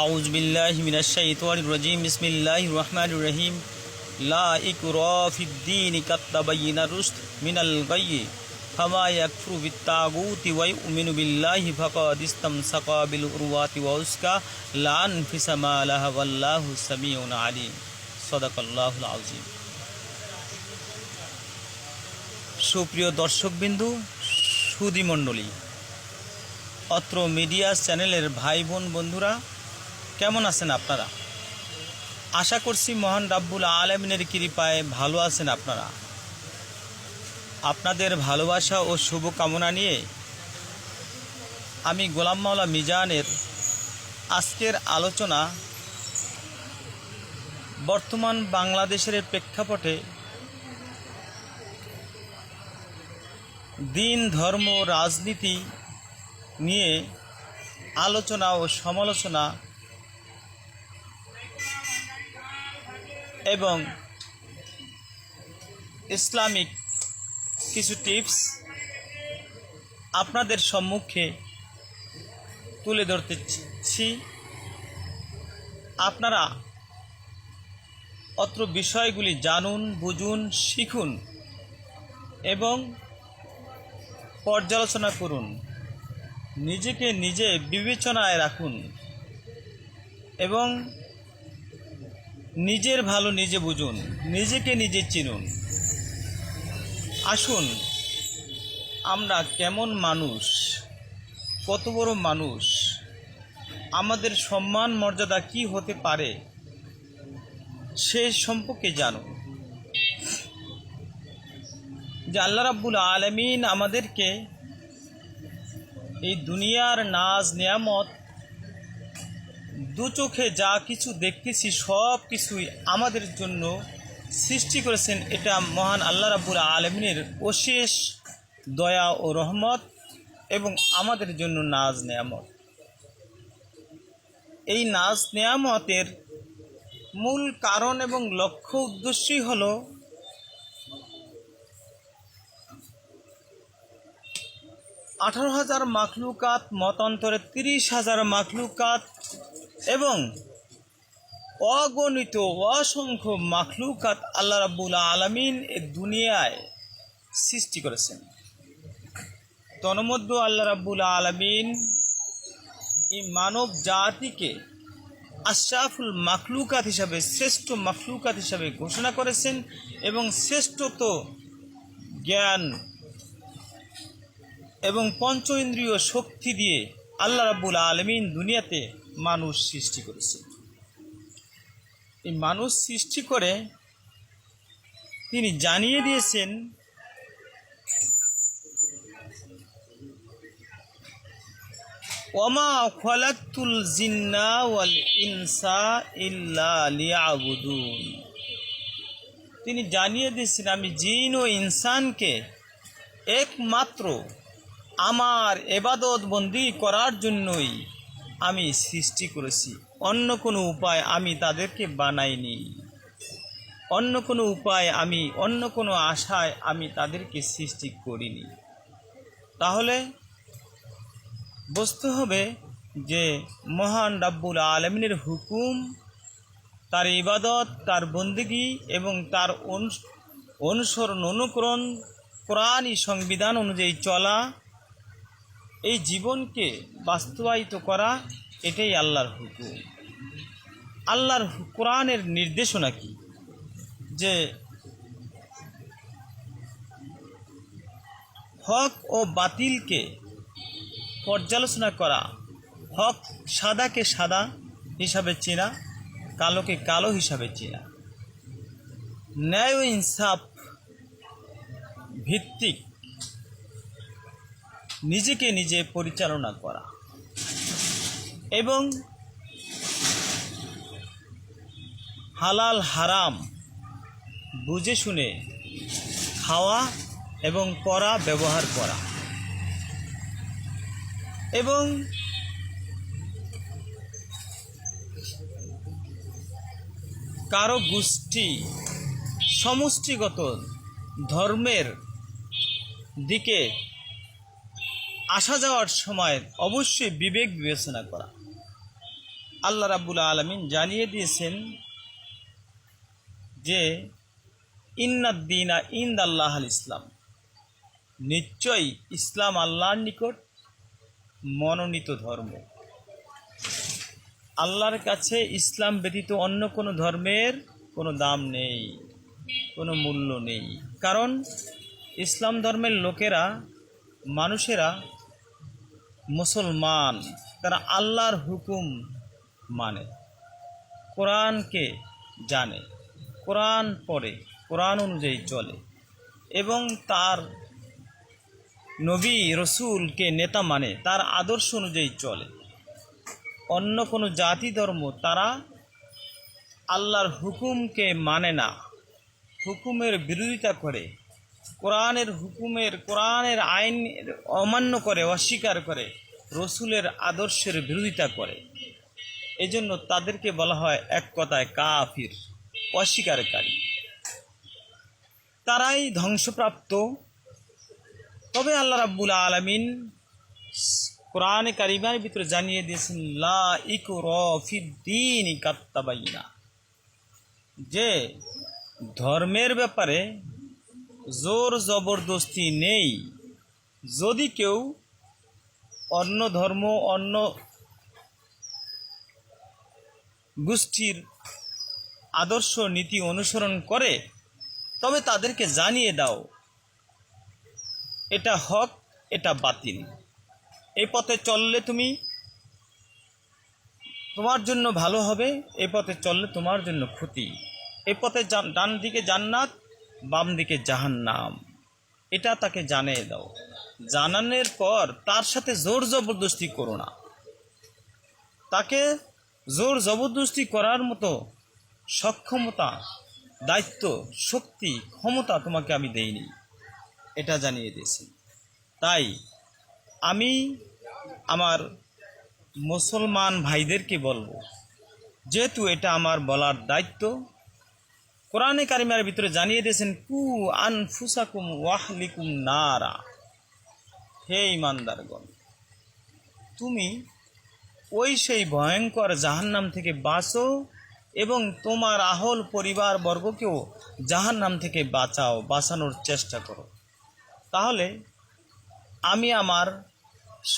আউযু বিল্লাহি মিনাশ শাইতানির রাজিম বিসমিল্লাহির রহমানির রহিম লা ইকরাহা ফিদ-দীন কাদ তাবায়্যানার রুশদ মিনাল গায়য়্যি ফামান ইয়াকফুরু বিত-তাগুতি ওয়া ইউমিনু বিল্লাহি ফাকাদ ইসতামসাকা বিল উরওয়াতিল ওয়াসকা লা ইনফিসামা লাহা ওয়াল্লাহু সামিউন আলিম। সাদাকাল্লাহুল আযীম। সুপ্রিয় দর্শকবিন্দু, সুধীমণ্ডলী, অত্র মিডিয়া চ্যানেলের ভাই বোন বন্ধুরা, কেমন আছেন আপনারা? আশা করছি মহান রাব্বুল আলামিনের কৃপায় ভালো আছেন আপনারা। আপনাদের ভালোবাসা ও শুভকামনা নিয়ে আমি গোলাম মাওলা মিজানের আজকের আলোচনা বর্তমান বাংলাদেশের প্রেক্ষাপটে দিন, ধর্ম, রাজনীতি নিয়ে আলোচনা ও সমালোচনা এবং ইসলামিক কিছু টিপস আপনাদের সম্মুখে তুলে ধরতেছি। আপনারা অত্র বিষয়গুলি জানুন, বুঝুন, শিখুন এবং পর্যালোচনা করুন। নিজেকে নিজে বিবেচনায় রাখুন এবং নিজের ভালো নিজে বুঝুন, নিজেকে নিজে চিনুন। আসুন, আমরা কেমন মানুষ, কত বড় মানুষ, আমাদের সম্মান মর্যাদা কি হতে পারে সে সম্পর্কে জানুন। যে আল্লাহ রাব্বুল আলামিন আমাদেরকে এই দুনিয়ার নাজ নিয়ামত, দু চোখে যা কিছু দেখতেছি সব কিছুই আমাদের জন্য সৃষ্টি করেছেন। এটা মহান আল্লাহ রাব্বুল আলামিনের অশেষ দয়া ও রহমত এবং আমাদের জন্য নাজ নিয়ামত। এই নাজ নিয়ামতের মূল কারণ এবং লক্ষ্য উদ্দেশ্যই হলো আঠারো হাজার মাখলুকাত, মতান্তরে 30,000 মাখলুকাত এবং অগণিত অসংখ্য মাখলুকাত আল্লাহ রাব্বুল আলামিন এ দুনিয়ায় সৃষ্টি করেছেন। তন্মধ্যে আল্লাহ রাব্বুল আলামিন এই মানব জাতিকে আশরাফুল মাখলুকাত হিসাবে, শ্রেষ্ঠ মাখলুকাত হিসাবে ঘোষণা করেছেন এবং শ্রেষ্ঠত জ্ঞান এবং পঞ্চ ইন্দ্রিয় শক্তি দিয়ে আল্লাহ রাব্বুল আলামিন দুনিয়াতে মানুষ সৃষ্টি করেছেন। এই মানুষ সৃষ্টি করে তিনি জানিয়ে দিয়েছেন ওয়ামা খালাকতুল জিন্না ওয়াল ইনসা ইল্লা লিয়াবুদুন। তিনি জানিয়ে দিয়েছেন আমি জিন ও ইনসানকে একমাত্র আমার ইবাদত বন্দি করার জন্যই আমি সৃষ্টি করেছি। অন্য কোনো উপায় আমি তাদেরকে বানাইনি, অন্য কোনো উপায় অন্য কোনো আশায় আমি তাদেরকে সৃষ্টি করিনি। তাহলে বুঝতে হবে যে মহান রাব্বুল আলামিনের হুকুম, তার ইবাদত, তার বন্দেগী এবং তার অনুসরণ, অনুকরণ, কোরআনী সংবিধান অনুযায়ী চলা, এই জীবনকে বাস্তবায়িত করা, এটাই আল্লাহর হুকুম। আল্লাহর কোরআনের নির্দেশনা কি? যে হক ও বাতিলকে পর্যালোচনা করা, হক সাদাকে সাদা হিসাবে চেনা, কালোকে কালো হিসাবে চেনা, ন্যায় ও ইনসাফ ভিত্তিক নিজেকে নিজে পরিচালনা করা এবং হালাল হারাম বুঝে শুনে খাওয়া এবং পরা ব্যবহার করা এবং কারো গোষ্ঠী সমষ্টিগত ধর্মের দিকে আসা যাওয়ার সময় অবশ্যই বিবেক বিবেচনা করা। আল্লাহ রাব্বুল আলামিন জানিয়ে দিয়েছেন যে ইন্নাদ-দীনা ইনদাল্লাহিল ইসলাম, নিশ্চয়ই ইসলাম আল্লাহর নিকট মনোনীত ধর্ম। আল্লাহর কাছে ইসলাম ব্যতীত অন্য কোনো ধর্মের কোনো দাম নেই, কোনো মূল্য নেই। কারণ ইসলাম ধর্মের লোকেরা, মানুষেরা, মুসলমান, তারা আল্লাহর হুকুম মানে, কোরআনকে জানে, কোরআন পড়ে, কোরআন অনুযায়ী চলে এবং তার নবী রসুলকে নেতা মানে, তার আদর্শ অনুযায়ী চলে। অন্য কোনো জাতি ধর্ম তারা আল্লাহর হুকুমকে মানে না, হুকুমের বিরোধিতা করে, কোরআনের আইন অমান্য করে, অস্বীকার করে, রসুলের আদর্শের বিরোধিতা করে। এজন্য তাদেরকে বলা হয় এক কথায় কাফির, অস্বীকারী। তারাই ধ্বংসপ্রাপ্ত। তবে আল্লাহ রাব্বুল আলামিন কোরআনে কারিমার ভিতরে জানিয়ে দিয়েছেন লা ইকরাহা ফিদ্দীনি কাদ তাবায়্যানা, যে ধর্মের ব্যাপারে জোর জবরদস্তি নেই। যদি কেউ অন্য ধর্ম, অন্য গোষ্ঠীর আদর্শ নীতি অনুসরণ করে, তবে তাদেরকে জানিয়ে দাও এটা হক, এটা বাতিল। এই পথে চললে তোমার জন্য ভালো হবে, এই পথে চললে তোমার জন্য ক্ষতি। এই পথে ডান দিকে জান্নাত, বাম দিকে জাহান্নাম, এটা তাকে জানিয়ে দাও। জানানোর পর তার সাথে জোর জবরদস্তি করো না। তাকে জোর জবরদস্তি করার মতো সক্ষমতা, দায়িত্ব, শক্তি, ক্ষমতা তোমাকে আমি দেইনি, এটা জানিয়ে দিয়েছি। তাই আমি আমার মুসলমান ভাইদেরকে বলবো, যেহেতু এটা আমার বলার দায়িত্ব, কোরআনে কারিমের ভিতরে জানিয়ে দিয়েছেন কু আনফুসাকুম ওয়াহলিকুম নারা, হে ঈমানদারগণ, তুমি ওই সেই ভয়ঙ্কর জাহান্নাম থেকে বাঁচো এবং তোমার আহল পরিবার বর্গকেও জাহান্নাম থেকে বাঁচানোর চেষ্টা করো। তাহলে আমি আমার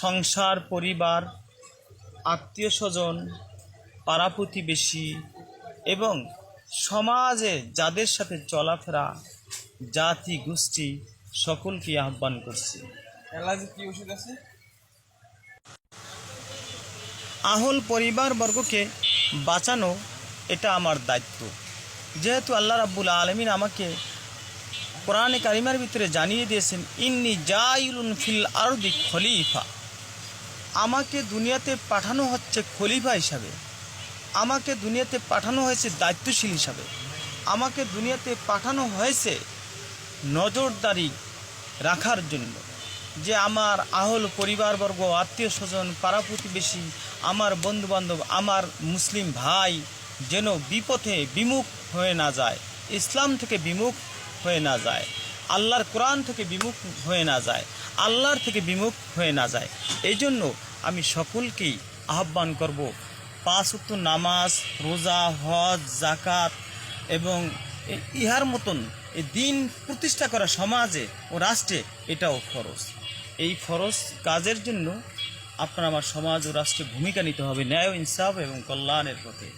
সংসার, পরিবার, আত্মীয় স্বজন, পাড়া প্রতিবেশী এবং সমাজে যাদের সাথে চলাফেরা, জাতি গোষ্ঠী, সকলকে আহ্বান করছি, আহল পরিবার বর্গকে বাঁচানো এটা আমার দায়িত্ব। যেহেতু আল্লাহ রাব্বুল আলামিন আমাকে কোরআনে কারিমার ভিতরে জানিয়ে দিয়েছেন ইন্নী জাইলুন ফিল আরদি খলিফা, আমাকে দুনিয়াতে পাঠানো হচ্ছে খলিফা হিসাবে, আমাকে দুনিয়াতে পাঠানো হয়েছে দায়িত্বশীল হিসাবে, আমাকে দুনিয়াতে পাঠানো হয়েছে নজরদারি রাখার জন্য, যে আমার আহল পরিবারবর্গ, আত্মীয় স্বজন, পাড়া প্রতিবেশী, আমার বন্ধুবান্ধব, আমার মুসলিম ভাই যেন বিপথে বিমুখ হয়ে না যায়, ইসলাম থেকে বিমুখ হয়ে না যায়, আল্লাহর কোরআন থেকে বিমুখ হয়ে না যায়, আল্লাহর থেকে বিমুখ হয়ে না যায়। এই জন্য আমি সকলকেই আহ্বান করব, 5 ওয়াক্ত নামাজ, রোজা, হজ, জাকাত এবং ইহার মতন এই দিন প্রতিষ্ঠা করা সমাজে ও রাষ্ট্রে এটাও ফরজ। এই ফরজ কাজের জন্য আপনার আমার সমাজ ও রাষ্ট্রে ভূমিকা নিতে হবে ন্যায়, ইনসাফ এবং কল্যাণের পথে।